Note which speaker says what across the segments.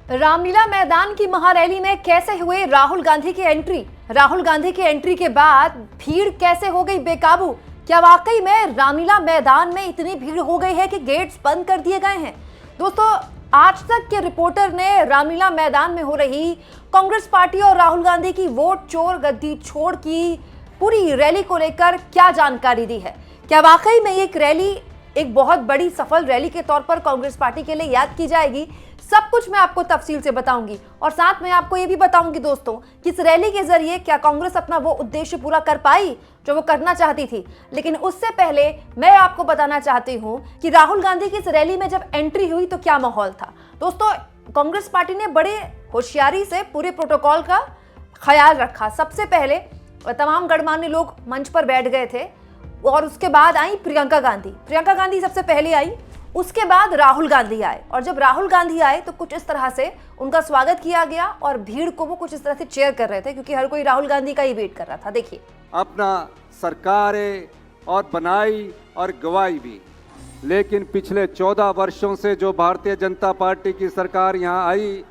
Speaker 1: रामलीला मैदान की महारैली में कैसे हुए राहुल गांधी की एंट्री? राहुल गांधी की एंट्री के बाद भीड़ कैसे हो गई बेकाबू? क्या वाकई में रामलीला मैदान में इतनी भीड़ हो गई है कि गेट्स बंद कर दिए गए हैं? दोस्तों, आज तक के रिपोर्टर ने रामलीला मैदान में हो रही कांग्रेस पार्टी और राहुल गांधी की वोट चोर गद्दी छोड़ की पूरी रैली को लेकर क्या जानकारी दी है? क्या वाकई में ये रैली एक बहुत बड़ी सफल रैली के तौर पर कांग्रेस पार्टी के लिए याद की जाएगी? सब कुछ मैं आपको तफसील से बताऊंगी और साथ में आपको ये भी बताऊंगी दोस्तों कि इस रैली के जरिए क्या कांग्रेस अपना वो उद्देश्य पूरा कर पाई जो वो करना चाहती थी। लेकिन उससे पहले मैं आपको बताना चाहती हूं कि राहुल गांधी की इस रैली में जब एंट्री हुई तो क्या माहौल था। दोस्तों, कांग्रेस पार्टी ने बड़े होशियारी से पूरे प्रोटोकॉल का ख्याल रखा। सबसे पहले तमाम गणमान्य लोग मंच पर बैठ गए थे और उसके बाद आई प्रियंका गांधी सबसे पहले आई। उसके बाद राहुल गांधी आए और जब राहुल गांधी आए तो कुछ इस तरह से उनका स्वागत किया गया और भीड़ को वो कुछ इस तरह से चेयर कर रहे थे क्योंकि हर कोई राहुल गांधी का ही वेट कर रहा था। देखिए,
Speaker 2: अपना सरकारें और बनाई और गवाई भी, लेकिन पिछले 14 वर्षों से जो भारतीय जनता पार्टी की सरकार यहाँ आई,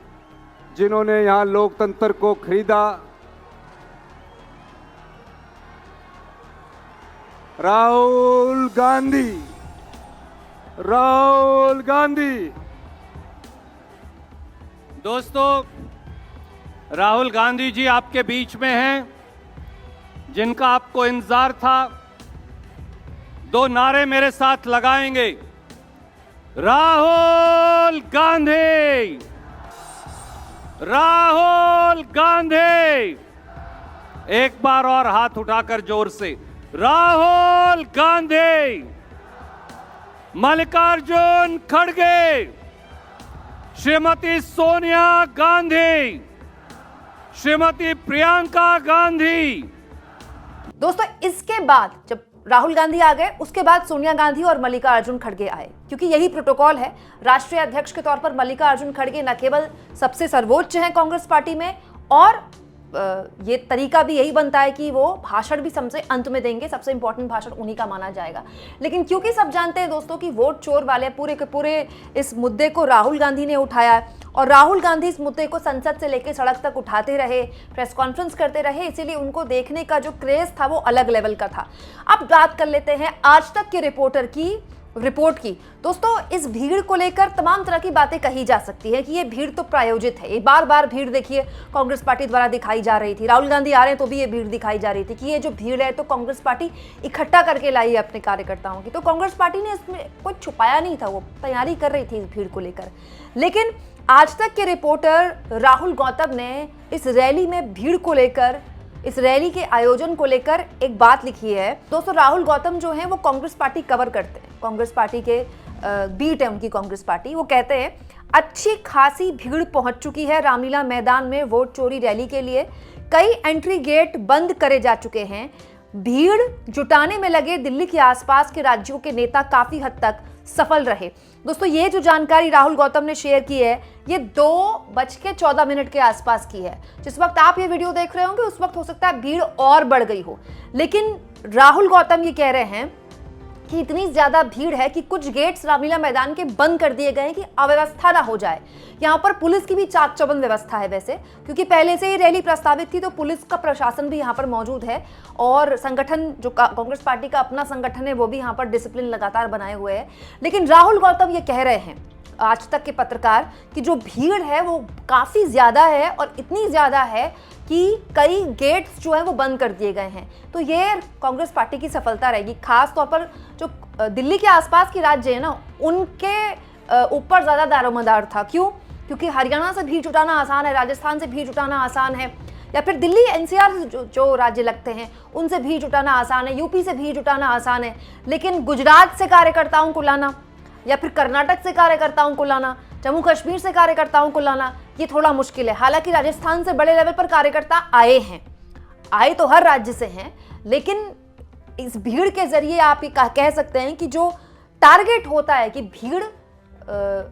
Speaker 2: जिन्होंने यहाँ लोकतंत्र को खरीदा, राहुल गांधी।
Speaker 3: दोस्तों, राहुल गांधी जी आपके बीच में हैं, जिनका आपको इंतजार था। दो नारे मेरे साथ लगाएंगे। राहुल गांधी, राहुल गांधी। एक बार और हाथ उठाकर जोर से, राहुल गांधी। मल्लिकार्जुन खड़गे, श्रीमती सोनिया गांधी, श्रीमती प्रियंका गांधी।
Speaker 1: दोस्तों, इसके बाद जब राहुल गांधी आ गए उसके बाद सोनिया गांधी और मल्लिकार्जुन खड़गे आए क्योंकि यही प्रोटोकॉल है। राष्ट्रीय अध्यक्ष के तौर पर मल्लिकार्जुन खड़गे न केवल सबसे सर्वोच्च हैं कांग्रेस पार्टी में, और ये तरीका भी यही बनता है कि वो भाषण भी सबसे अंत में देंगे। सबसे इंपॉर्टेंट भाषण उन्हीं का माना जाएगा। लेकिन क्योंकि सब जानते हैं दोस्तों कि वोट चोर वाले पूरे के पूरे इस मुद्दे को राहुल गांधी ने उठाया और राहुल गांधी इस मुद्दे को संसद से लेकर सड़क तक उठाते रहे, प्रेस कॉन्फ्रेंस करते रहे, इसीलिए उनको देखने का जो क्रेज था वो अलग लेवल का था। अब बात कर लेते हैं आज तक के रिपोर्टर की रिपोर्ट की। दोस्तों, इस भीड़ को लेकर तमाम तरह की बातें कही जा सकती है कि ये भीड़ तो प्रायोजित है। ये बार बार भीड़ देखिए कांग्रेस पार्टी द्वारा दिखाई जा रही थी। राहुल गांधी आ रहे हैं तो भी ये भीड़ दिखाई जा रही थी कि ये जो भीड़ है तो कांग्रेस पार्टी इकट्ठा करके लाई है अपने कार्यकर्ताओं की। तो कांग्रेस पार्टी ने इसमें कुछ छुपाया नहीं था, वो तैयारी कर रही थी इस भीड़ को लेकर। लेकिन आज तक के रिपोर्टर राहुल गौतम ने इस रैली में भीड़ को लेकर, इस रैली के आयोजन को लेकर एक बात लिखी है। दोस्तों, राहुल गौतम जो हैं वो कांग्रेस पार्टी कवर करते हैं, कांग्रेस पार्टी के बीट है उनकी कांग्रेस पार्टी। वो कहते हैं अच्छी खासी भीड़ पहुंच चुकी है रामलीला मैदान में वोट चोरी रैली के लिए। कई एंट्री गेट बंद करे जा चुके हैं। भीड़ जुटाने में लगे दिल्ली के आसपास के राज्यों के नेता काफी हद तक सफल रहे। दोस्तों, ये जो जानकारी राहुल गौतम ने शेयर की है ये 2:14 के आसपास की है। जिस वक्त आप ये वीडियो देख रहे होंगे उस वक्त हो सकता है भीड़ और बढ़ गई हो, लेकिन राहुल गौतम ये कह रहे हैं कि इतनी ज्यादा भीड़ है कि कुछ गेट्स रामलीला मैदान के बंद कर दिए गए हैं कि अव्यवस्था ना हो जाए। यहाँ पर पुलिस की भी चाक चौबंद व्यवस्था है वैसे, क्योंकि पहले से ही रैली प्रस्तावित थी तो पुलिस का प्रशासन भी यहाँ पर मौजूद है और संगठन जो कांग्रेस पार्टी का अपना संगठन है वो भी यहाँ पर डिसिप्लिन लगातार बनाए हुए है। लेकिन राहुल गौतम ये कह रहे हैं आज तक के पत्रकार कि जो भीड़ है वो काफी ज्यादा है और इतनी ज्यादा है कि कई गेट्स जो है वो बंद कर दिए गए हैं। तो ये कांग्रेस पार्टी की सफलता रहेगी। खास तौर पर जो दिल्ली के आसपास के राज्य है ना, उनके ऊपर ज्यादा दारोमदार था। क्यों? क्योंकि हरियाणा से भीड़ जुटाना आसान है, राजस्थान से भीड़ जुटाना आसान है, या फिर दिल्ली एनसीआर से जो राज्य लगते हैं उनसे भीड़ जुटाना आसान है, यूपी से भीड़ जुटाना आसान है। लेकिन गुजरात से कार्यकर्ताओं को लाना या फिर कर्नाटक से कार्यकर्ताओं को लाना, जम्मू कश्मीर से कार्यकर्ताओं को लाना, ये थोड़ा मुश्किल है। हालांकि राजस्थान से बड़े लेवल पर कार्यकर्ता आए तो हर राज्य से हैं, लेकिन इस भीड़ के जरिए आप ये कह सकते हैं कि जो टारगेट होता है कि भीड़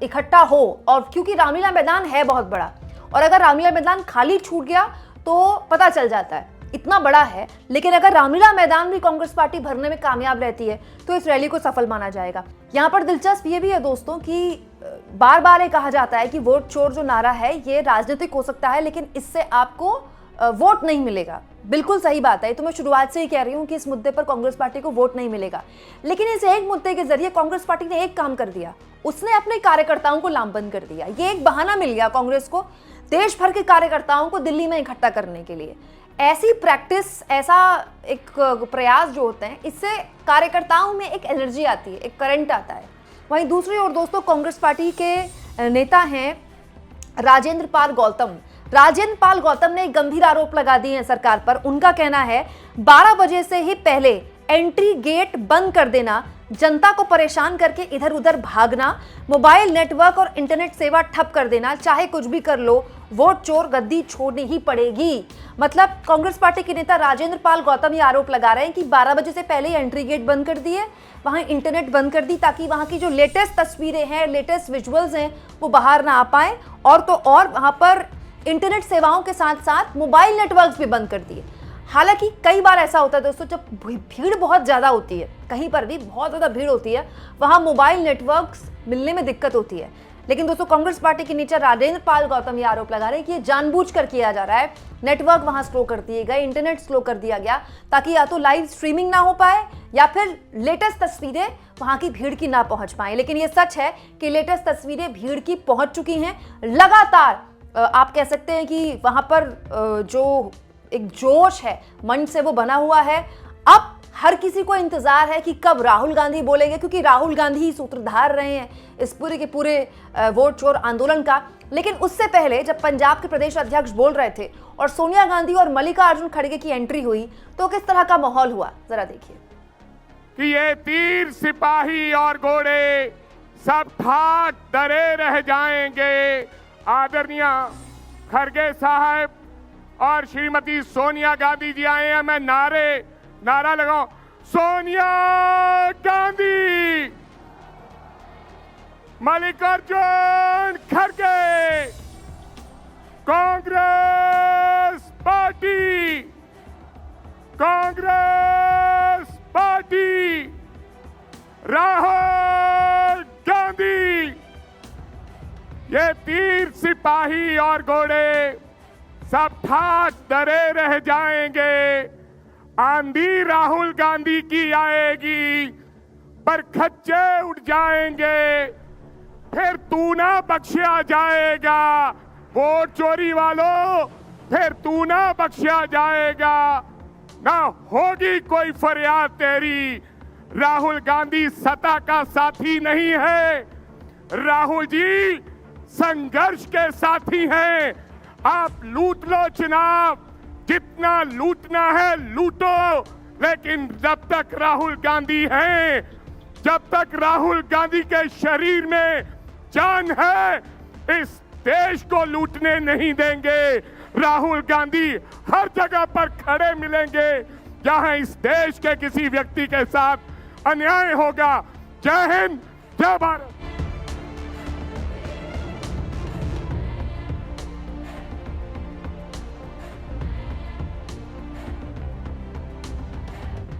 Speaker 1: इकट्ठा हो, और क्योंकि रामलीला मैदान है बहुत बड़ा और अगर रामलीला मैदान खाली छूट गया तो पता चल जाता है इतना बड़ा है। लेकिन अगर रामलीला मैदान भी कांग्रेस पार्टी भरने में कामयाब रहती है तो इस रैली को सफल माना जाएगा। यहाँ पर दिलचस्प ये भी है दोस्तों कि बार बार ये कहा जाता है कि वोट चोर जो नारा है ये राजनीतिक हो सकता है, लेकिन इससे आपको वोट नहीं मिलेगा। बिल्कुल सही बात है, तो मैं शुरुआत से ही कह रही हूं कि इस मुद्दे पर कांग्रेस पार्टी को वोट नहीं मिलेगा। लेकिन इस एक मुद्दे के जरिए कांग्रेस पार्टी ने एक काम कर दिया, उसने अपने कार्यकर्ताओं को लामबंद कर दिया। ये एक बहाना मिल गया कांग्रेस को देश भर के कार्यकर्ताओं को दिल्ली में इकट्ठा करने के लिए। ऐसी प्रैक्टिस, ऐसा एक प्रयास जो होते हैं, इससे कार्यकर्ताओं में एक एनर्जी आती है, एक करंट आता है। वहीं दूसरी ओर दोस्तों, कांग्रेस पार्टी के नेता हैं राजेंद्र पाल गौतम। राजेंद्र पाल गौतम ने एक गंभीर आरोप लगा दिए हैं सरकार पर। उनका कहना है 12 बजे से ही पहले एंट्री गेट बंद कर देना, जनता को परेशान करके इधर उधर भागना, मोबाइल नेटवर्क और इंटरनेट सेवा ठप कर देना, चाहे कुछ भी कर लो, वोट चोर गद्दी छोड़नी ही पड़ेगी। मतलब कांग्रेस पार्टी के नेता राजेंद्र पाल गौतम ये आरोप लगा रहे हैं कि 12 बजे से पहले ही एंट्री गेट बंद कर दिए, वहां इंटरनेट बंद कर दी, ताकि वहां की जो लेटेस्ट तस्वीरें हैं, लेटेस्ट विजुअल्स हैं, वो बाहर ना आ पाए। और तो और वहां पर इंटरनेट सेवाओं के साथ साथ मोबाइल नेटवर्क्स भी बंद कर दिए। हालांकि कई बार ऐसा होता है दोस्तों, जब भीड़ बहुत ज़्यादा होती है, कहीं पर भी बहुत ज़्यादा भीड़ होती है, वहाँ मोबाइल नेटवर्क्स मिलने में दिक्कत होती है। लेकिन दोस्तों कांग्रेस पार्टी के नीचे राजेंद्र पाल गौतम ये आरोप लगा रहे हैं कि ये जानबूझकर किया जा रहा है, नेटवर्क वहाँ स्लो कर दिए गए, इंटरनेट स्लो कर दिया गया, ताकि या तो लाइव स्ट्रीमिंग ना हो पाए या फिर लेटेस्ट तस्वीरें वहाँ की भीड़ की ना पहुँच पाएँ। लेकिन ये सच है कि लेटेस्ट तस्वीरें भीड़ की पहुँच चुकी हैं। लगातार आप कह सकते हैं कि वहाँ पर जो एक जोश है मन से वो बना हुआ है। अब हर किसी को इंतजार है कि कब राहुल गांधी बोलेंगे, क्योंकि राहुल गांधी ही सूत्रधार रहे हैं इस पूरे के पूरे वोट चोर आंदोलन का। लेकिन उससे पहले जब पंजाब के प्रदेश अध्यक्ष बोल रहे थे और सोनिया गांधी और मल्लिकार्जुन खड़गे की एंट्री हुई, तो किस तरह का माहौल हुआ, जरा देखिए।
Speaker 4: कि ये तीर सिपाही और घोड़े सब ठाक डरे रह जाएंगे। आदरणीय खड़गे साहब और श्रीमती सोनिया गांधी जी आए हैं, मैं नारा लगाऊं, सोनिया गांधी, मल्लिकार्जुन खड़गे, कांग्रेस पार्टी, कांग्रेस पार्टी, राहुल गांधी। ये तीर सिपाही और घोड़े सब ठाक डरे रह जाएंगे। आंधी राहुल गांधी की आएगी, पर खच्चे उड़ जाएंगे, फिर तू ना बख्शिया जाएगा। वोट चोरी वालों, फिर तू ना बख्शिया जाएगा, ना होगी कोई फरियाद तेरी। राहुल गांधी सत्ता का साथी नहीं है, राहुल जी संघर्ष के साथी हैं। आप लूट लो चुनाव, जितना लूटना है लूटो, लेकिन जब तक राहुल गांधी हैं, जब तक राहुल गांधी के शरीर में जान है, इस देश को लूटने नहीं देंगे। राहुल गांधी हर जगह पर खड़े मिलेंगे जहां इस देश के किसी व्यक्ति के साथ अन्याय होगा। जय हिंद, जय भारत।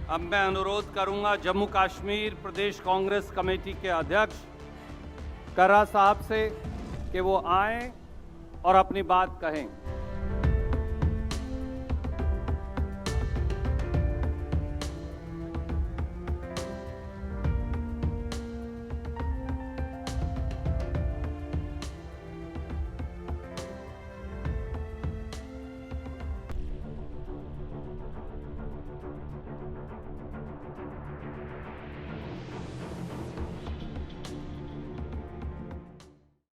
Speaker 3: अब मैं अनुरोध करूंगा जम्मू कश्मीर प्रदेश कांग्रेस कमेटी के अध्यक्ष कर्रा साहब से कि वो आएं और अपनी बात कहें।